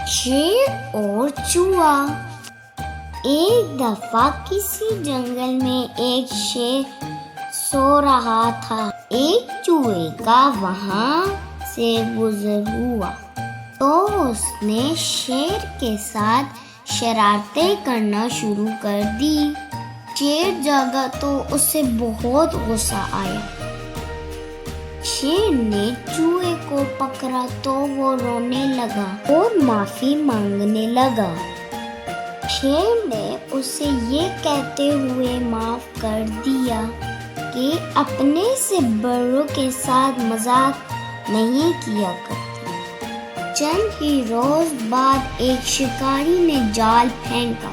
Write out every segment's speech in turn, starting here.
شیر اور چوہا۔ ایک دفعہ کسی جنگل میں ایک شیر سو رہا تھا۔ ایک چوہے کا وہاں سے گزر ہوا تو اس نے شیر کے ساتھ شرارتیں کرنا شروع کر دی۔ شیر جاگا تو اسے بہت غصہ آیا۔ شیر نے چوہے کو پکڑا تو وہ رونے لگا اور معافی مانگنے لگا۔ شیر نے اسے یہ کہتے ہوئے معاف کر دیا کہ اپنے سے بڑوں کے ساتھ مذاق نہیں کیا کرتے۔ چند ہی روز بعد ایک شکاری نے جال پھینکا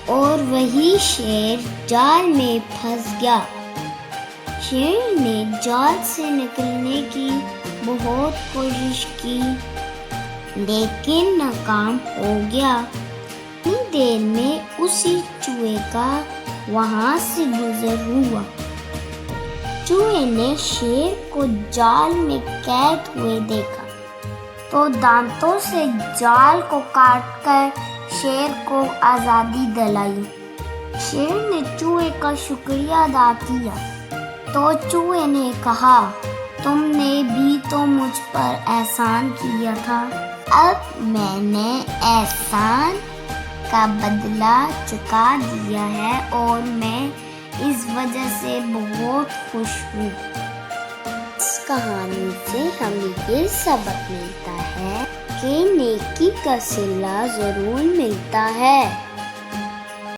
اور وہی شیر جال میں پھنس گیا۔ شیر نے جال سے نکلنے کی بہت کوشش کی لیکن ناکام ہو گیا۔ اتنی دیر میں اسی چوہے کا وہاں سے گزر ہوا۔ چوہے نے شیر کو جال میں قید ہوئے دیکھا تو دانتوں سے جال کو کاٹ کر شیر کو آزادی دلائی۔ شیر نے چوہے کا شکریہ ادا کیا تو چوہے نے کہا، تم نے بھی تو مجھ پر احسان کیا تھا، اب میں نے احسان کا بدلہ چکا دیا ہے اور میں اس وجہ سے بہت خوش ہوں۔ اس کہانی سے ہمیں یہ سبق ملتا ہے کہ نیکی کا صلہ ضرور ملتا ہے۔